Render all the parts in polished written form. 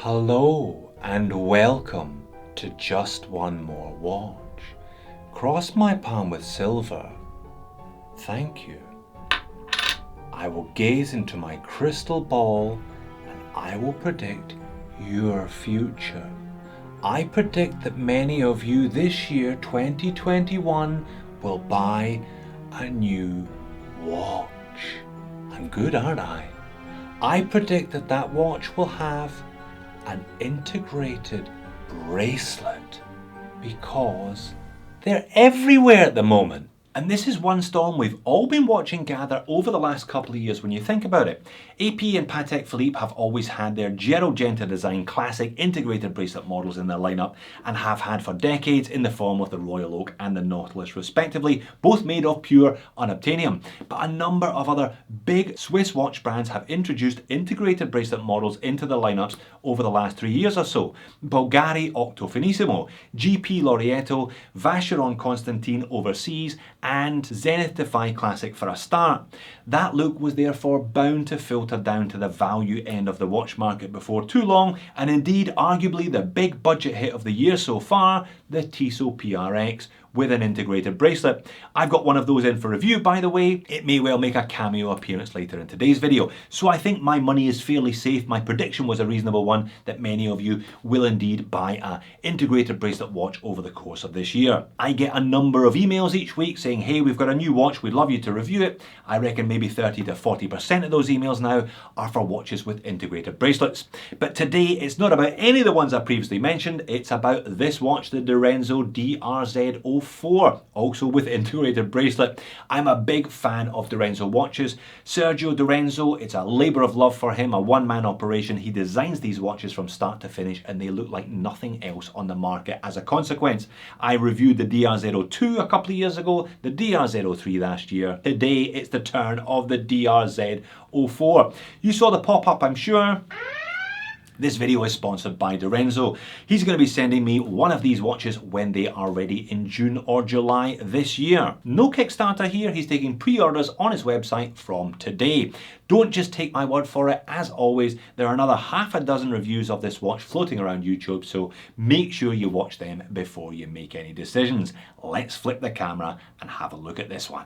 Hello and welcome to Just One More Watch. Cross my palm with silver. Thank you. I will gaze into my crystal ball and I will predict your future. I predict that many of you this year, 2021, will buy a new watch. I'm good, aren't I? I predict that that watch will have an integrated bracelet because they're everywhere at the moment. And this is one storm we've all been watching gather over the last couple of years when you think about it. AP and Patek Philippe have always had their Gerald Genta design classic integrated bracelet models in their lineup and have had for decades in the form of the Royal Oak and the Nautilus respectively, both made of pure unobtainium. But a number of other big Swiss watch brands have introduced integrated bracelet models into their lineups over the last 3 years or so. Bulgari Octo Finissimo, GP Laureato, Vacheron Constantin overseas, and Zenith Defy Classic for a start. That look was therefore bound to filter down to the value end of the watch market before too long, and indeed arguably the big budget hit of the year so far, the Tissot PRX with an integrated bracelet. I've got one of those in for review, by the way. It may well make a cameo appearance later in today's video. So I think my money is fairly safe. My prediction was a reasonable one that many of you will indeed buy a integrated bracelet watch over the course of this year. I get a number of emails each week saying, hey, we've got a new watch, we'd love you to review it. I reckon maybe 30 to 40% of those emails now are for watches with integrated bracelets. But today it's not about any of the ones I previously mentioned, it's about this watch, the Dorenzo DRZ04, also with integrated bracelet. I'm a big fan of Dorenzo watches. Sergio Dorenzo, it's a labour of love for him, a one-man operation. He designs these watches from start to finish and they look like nothing else on the market as a consequence. I reviewed the DR02 a couple of years ago, the DR03 last year. Today it's the turn of the DRZ04. You saw the pop-up, I'm sure. This video is sponsored by Dorenzo. He's going to be sending me one of these watches when they are ready in June or July this year. No Kickstarter here, he's taking pre-orders on his website from today. Don't just take my word for it. As always, there are another half a dozen reviews of this watch floating around YouTube, so make sure you watch them before you make any decisions. Let's flip the camera and have a look at this one.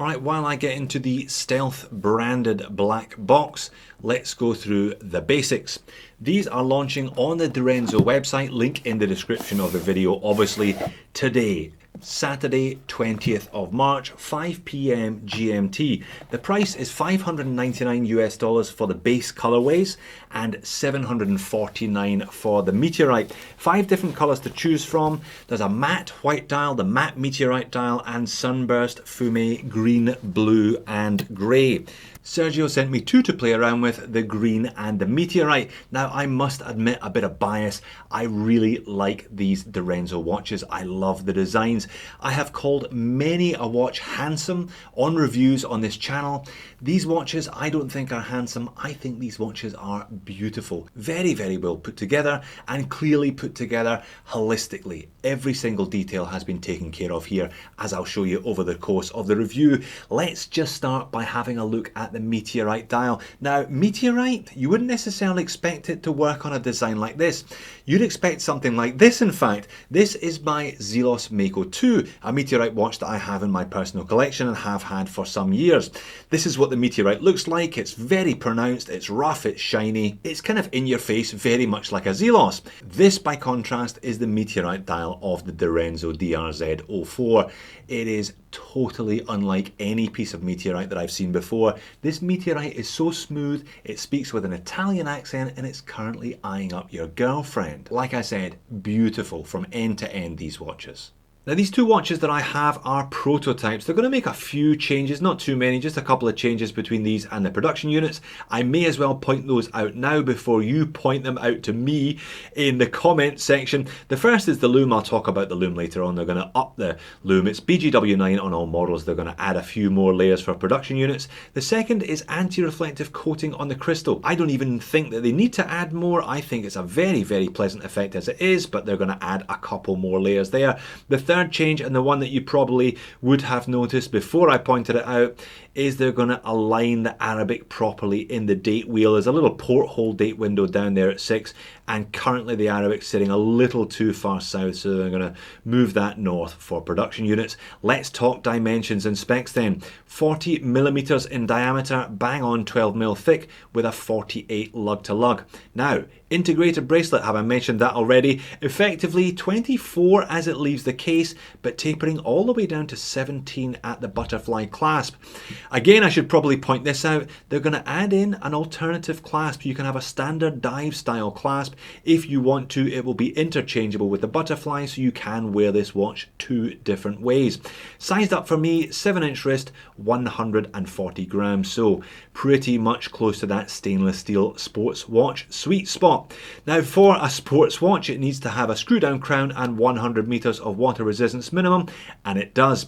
Alright, while I get into the Stealth branded black box, let's go through the basics. These are launching on the Dorenzo website, link in the description of the video, obviously, today. Saturday 20th of March, 5 p.m. GMT. The price is $599 US for the base colorways and $749 for the Meteorite. 5 different colors to choose from. There's a matte white dial, the matte Meteorite dial, and sunburst fume green, blue, and grey. Sergio sent me 2 to play around with, the green and the Meteorite. Now I must admit a bit of bias. I really like these Dorenzo watches. I love the designs. I have called many a watch handsome on reviews on this channel. These watches I don't think are handsome. I think these watches are beautiful. Very, very well put together and clearly put together holistically. Every single detail has been taken care of here, as I'll show you over the course of the review. Let's just start by having a look at the Meteorite dial. Now, Meteorite, you wouldn't necessarily expect it to work on a design like this. You'd expect something like this, in fact. This is by Zelos Mako 2, a Meteorite watch that I have in my personal collection and have had for some years. This is what the Meteorite looks like. It's very pronounced, it's rough, it's shiny, it's kind of in your face, very much like a Zelos. This, by contrast, is the Meteorite dial of the Dorenzo DRZ04. It is totally unlike any piece of Meteorite that I've seen before. This Meteorite is so smooth, it speaks with an Italian accent, and it's currently eyeing up your girlfriend. Like I said, beautiful from end to end, these watches. Now these 2 watches that I have are prototypes. They're going to make a few changes, not too many, just a couple of changes between these and the production units. I may as well point those out now before you point them out to me in the comment section. The first is the loom. I'll talk about the loom later on. They're going to up the loom. It's BGW9 on all models. They're going to add a few more layers for production units. The second is anti-reflective coating on the crystal. I don't even think that they need to add more. I think it's a very, very pleasant effect as it is, but they're going to add a couple more layers there. The third change, and the one that you probably would have noticed before I pointed it out, is they're going to align the Arabic properly in the date wheel. There's a little porthole date window down there at 6, and currently the Arabic's sitting a little too far south, so they're going to move that north for production units. Let's talk dimensions and specs then. 40 millimeters in diameter, bang on 12 mil thick, with a 48 lug to lug. Now, integrated bracelet, have I mentioned that already? Effectively 24 as it leaves the case, but tapering all the way down to 17 at the butterfly clasp. Again, I should probably point this out. They're going to add in an alternative clasp. You can have a standard dive style clasp. If you want to, it will be interchangeable with the butterfly, so you can wear this watch two different ways. Sized up for me, 7-inch wrist, 140 grams, so pretty much close to that stainless steel sports watch sweet spot. Now, for a sports watch, it needs to have a screw down crown and 100 meters of water resistance minimum, and it does.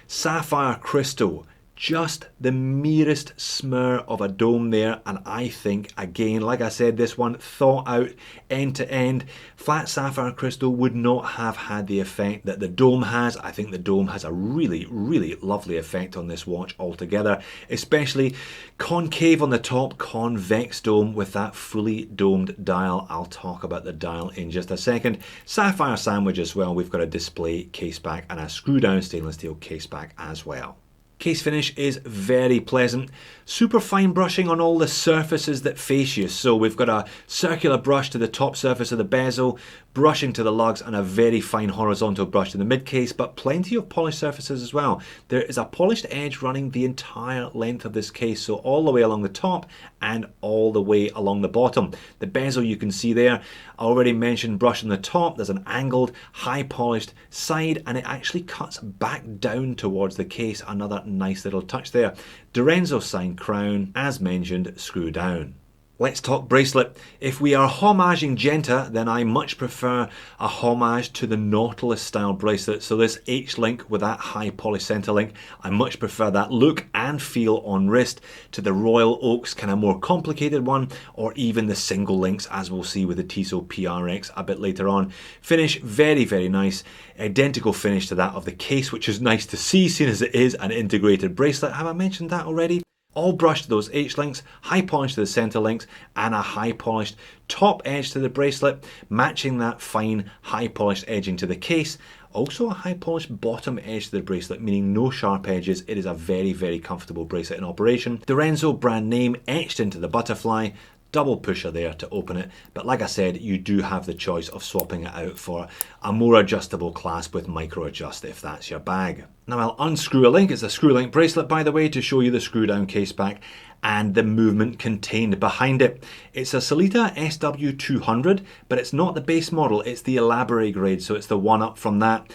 Sapphire crystal, just the merest smear of a dome there, and I think, again, like I said, this one thought out end to end. Flat sapphire crystal would not have had the effect that the dome has. I think the dome has a really, really lovely effect on this watch altogether, especially concave on the top, convex dome with that fully domed dial. I'll talk about the dial in just a second. Sapphire sandwich as well. We've got a display case back and a screw down stainless steel case back as well. Case finish is very pleasant. Super fine brushing on all the surfaces that face you. So we've got a circular brush to the top surface of the bezel, brushing to the lugs, and a very fine horizontal brush to the mid case, but plenty of polished surfaces as well. There is a polished edge running the entire length of this case, so all the way along the top and all the way along the bottom. The bezel you can see there, I already mentioned brush on the top. There's an angled, high polished side, and it actually cuts back down towards the case. Another nice little touch there. Dorenzo sign crown, as mentioned, screw down. Let's talk bracelet. If we are homaging Genta, then I much prefer a homage to the Nautilus style bracelet. So this H-link with that high polished center link, I much prefer that look and feel on wrist to the Royal Oaks kind of more complicated one, or even the single links, as we'll see with the Tissot PRX a bit later on. Finish, very, very nice. Identical finish to that of the case, which is nice to see, seeing as it is an integrated bracelet. Have I mentioned that already? All brushed to those H-links, high polish to the center links, and a high polished top edge to the bracelet, matching that fine high polished edging to the case. Also a high polished bottom edge to the bracelet, meaning no sharp edges. It is a very, very comfortable bracelet in operation. Dorenzo brand name etched into the butterfly. Double pusher there to open it, but like I said, you do have the choice of swapping it out for a more adjustable clasp with micro adjust if that's your bag. Now I'll unscrew a link. It's a screw link bracelet, by the way, to show you the screw down case back and the movement contained behind it. It's a Sellita SW200, but it's not the base model, it's the Elaborate grade, so it's the one up from that.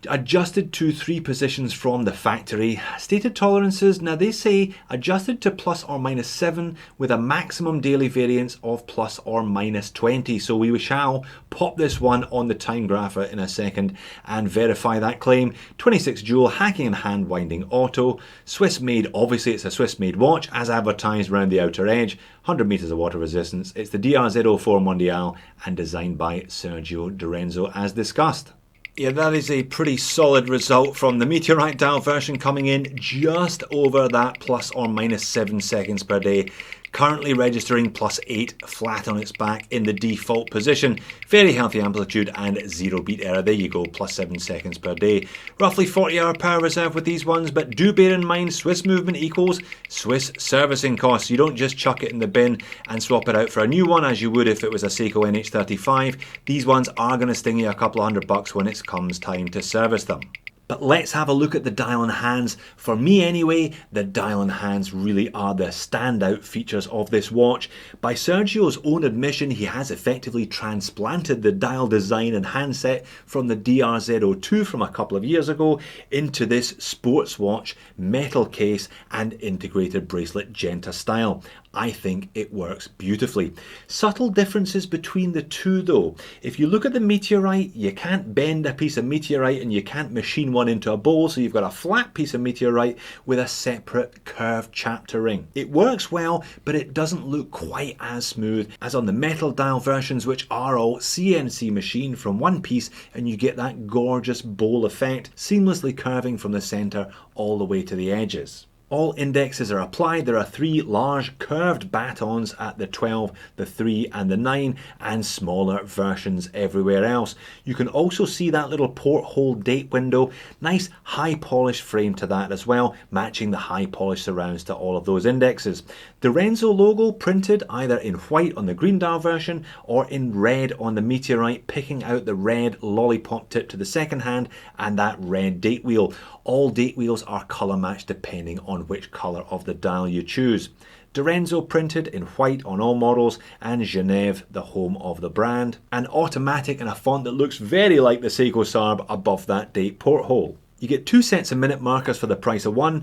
Adjusted to 3 positions from the factory. Stated tolerances, now they say adjusted to ±7 with a maximum daily variance of ±20. So we shall pop this one on the time grapher in a second and verify that claim. 26 jewel hacking and hand winding auto. Swiss made, obviously it's a Swiss made watch as advertised around the outer edge. 100 meters of water resistance. It's the DR-04 Mondial and designed by Sergio Dorenzo as discussed. Yeah, that is a pretty solid result from the Meteorite dial version, coming in just over that ±7 seconds per day. Currently registering +8 flat on its back in the default position. Very healthy amplitude and 0 beat error. There you go, +7 seconds per day. Roughly 40-hour power reserve with these ones, but do bear in mind Swiss movement equals Swiss servicing costs. You don't just chuck it in the bin and swap it out for a new one as you would if it was a Seiko NH35. These ones are going to sting you a couple of $100 when it comes time to service them. But let's have a look at the dial and hands. For me anyway, the dial and hands really are the standout features of this watch. By Sergio's own admission, he has effectively transplanted the dial design and handset from the DR-02 from a couple of years ago into this sports watch, metal case and integrated bracelet Genta style. I think it works beautifully. Subtle differences between the two though. If you look at the Meteorite, you can't bend a piece of Meteorite and you can't machine one into a bowl, so you've got a flat piece of Meteorite with a separate curved chapter ring. It works well, but it doesn't look quite as smooth as on the metal dial versions, which are all CNC machined from one piece, and you get that gorgeous bowl effect, seamlessly curving from the center all the way to the edges. All indexes are applied. There are 3 large curved batons at the 12, the 3 and the 9, and smaller versions everywhere else. You can also see that little porthole date window. Nice high polish frame to that as well, matching the high polish surrounds to all of those indexes. The Renzo logo printed either in white on the green dial version or in red on the Meteorite, picking out the red lollipop tip to the second hand and that red date wheel. All date wheels are colour matched depending on which colour of the dial you choose. Dorenzo printed in white on all models, and Genève, the home of the brand. And automatic in a font that looks very like the Seiko Sarb above that date porthole. You get 2 sets of minute markers for the price of one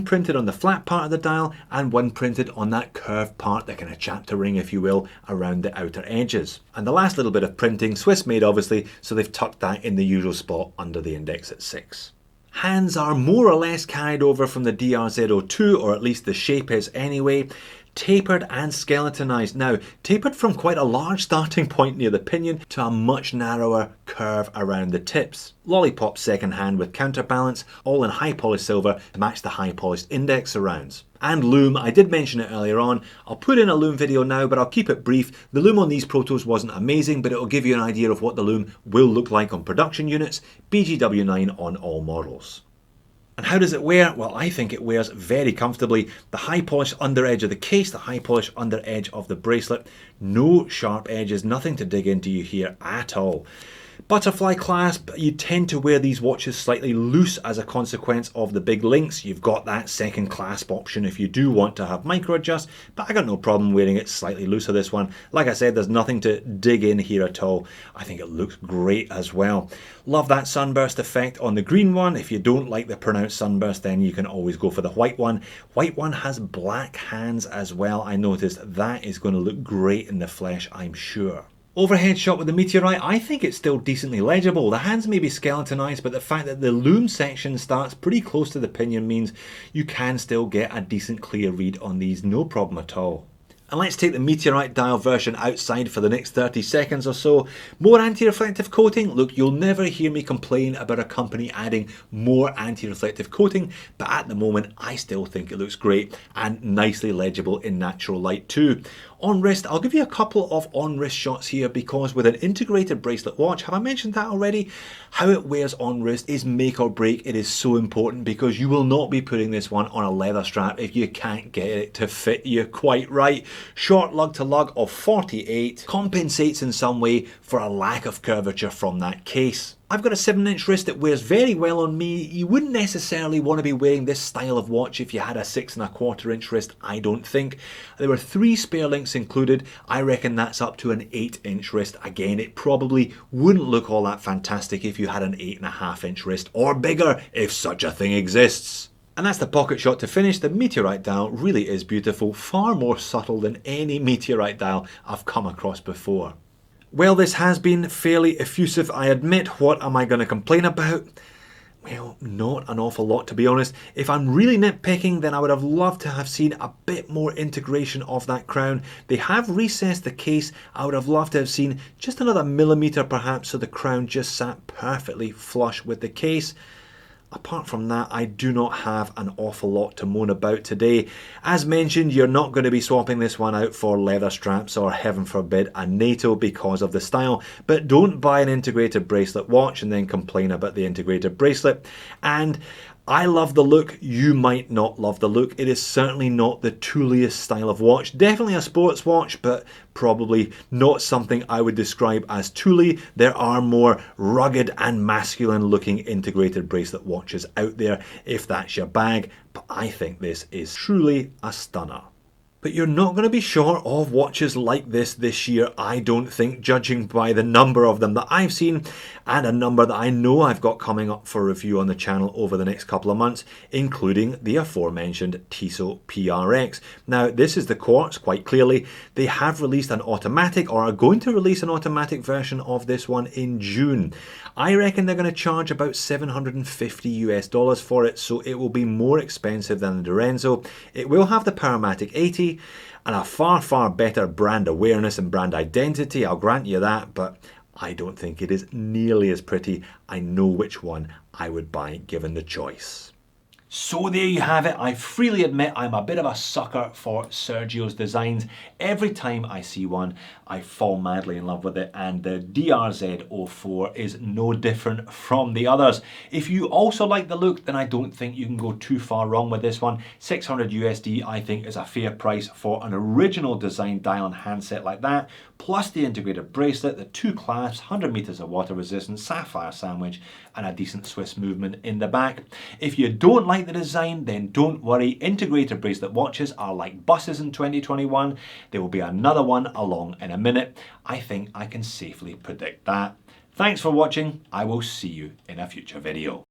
printed on the flat part of the dial and one printed on that curved part, the kind of chapter ring if you will, around the outer edges. And the last little bit of printing, Swiss made obviously, so they've tucked that in the usual spot under the index at 6. Hands are more or less carried over from the DR-02, or at least the shape is anyway. Tapered and skeletonized. Now, tapered from quite a large starting point near the pinion to a much narrower curve around the tips. Lollipop second hand with counterbalance, all in high polished silver to match the high polished index surrounds. And loom, I did mention it earlier on. I'll put in a loom video now, but I'll keep it brief. The loom on these Protos wasn't amazing, but it'll give you an idea of what the loom will look like on production units. BGW9 on all models. And how does it wear? Well, I think it wears very comfortably. The high polished under edge of the case, the high polished under edge of the bracelet. No sharp edges, nothing to dig into you here at all. Butterfly clasp, you tend to wear these watches slightly loose as a consequence of the big links. You've got that second clasp option if you do want to have micro adjust, but I got no problem wearing it slightly looser this one. Like I said, there's nothing to dig in here at all. I think it looks great as well. Love that sunburst effect on the green one. If you don't like the pronounced sunburst, then you can always go for the white one. White one has black hands as well. I noticed that is going to look great in the flesh, I'm sure. Overhead shot with the Meteorite, I think it's still decently legible. The hands may be skeletonized, but the fact that the loom section starts pretty close to the pinion means you can still get a decent clear read on these, no problem at all. And let's take the Meteorite dial version outside for the next 30 seconds or so. More anti-reflective coating. Look, you'll never hear me complain about a company adding more anti-reflective coating, but at the moment I still think it looks great and nicely legible in natural light too. On wrist, I'll give you a couple of on wrist shots here because with an integrated bracelet watch, have I mentioned that already? How it wears on wrist is make or break. It is so important because you will not be putting this one on a leather strap if you can't get it to fit you quite right. Short lug to lug of 48 compensates in some way for a lack of curvature from that case. I've got a 7-inch wrist that wears very well on me. You wouldn't necessarily want to be wearing this style of watch if you had a 6¼ wrist, I don't think. There were 3 spare links included. I reckon that's up to an 8-inch wrist. Again, it probably wouldn't look all that fantastic if you had an 8½-inch wrist, or bigger if such a thing exists. And that's the pocket shot to finish. The Meteorite dial really is beautiful, far more subtle than any Meteorite dial I've come across before. Well, this has been fairly effusive, I admit. What am I going to complain about? Well, not an awful lot, to be honest. If I'm really nitpicking, then I would have loved to have seen a bit more integration of that crown. They have recessed the case. I would have loved to have seen just another millimetre perhaps, so the crown just sat perfectly flush with the case. Apart from that, I do not have an awful lot to moan about today. As mentioned, you're not going to be swapping this one out for leather straps or, heaven forbid, a NATO because of the style. But don't buy an integrated bracelet watch and then complain about the integrated bracelet. And I love the look, you might not love the look. It is certainly not the tooliest style of watch. Definitely a sports watch, but probably not something I would describe as tooly. There are more rugged and masculine looking integrated bracelet watches out there if that's your bag, but I think this is truly a stunner. But you're not going to be short of watches like this year, I don't think, judging by the number of them that I've seen and a number that I know I've got coming up for review on the channel over the next couple of months, including the aforementioned Tissot PRX. Now, this is the Quartz, quite clearly. They have released an automatic, or are going to release an automatic version of this one in June. I reckon they're going to charge about $750 for it, so it will be more expensive than the Dorenzo. It will have the Powermatic 80 and a far better brand awareness and brand identity, I'll grant you that, but I don't think it is nearly as pretty. I know which one I would buy given the choice. So there you have it. I freely admit I'm a bit of a sucker for Sergio's designs. Every time I see one, I fall madly in love with it, and the DRZ04 is no different from the others. If you also like the look, then I don't think you can go too far wrong with this one. 600 USD I think is a fair price for an original design dial and handset like that, plus the integrated bracelet, the 2 clasps, 100 meters of water resistance, sapphire sandwich, and a decent Swiss movement in the back. If you don't like the design, then don't worry. Integrated bracelet watches are like buses in 2021. There will be another one along in a minute. I think I can safely predict that. Thanks for watching. I will see you in a future video.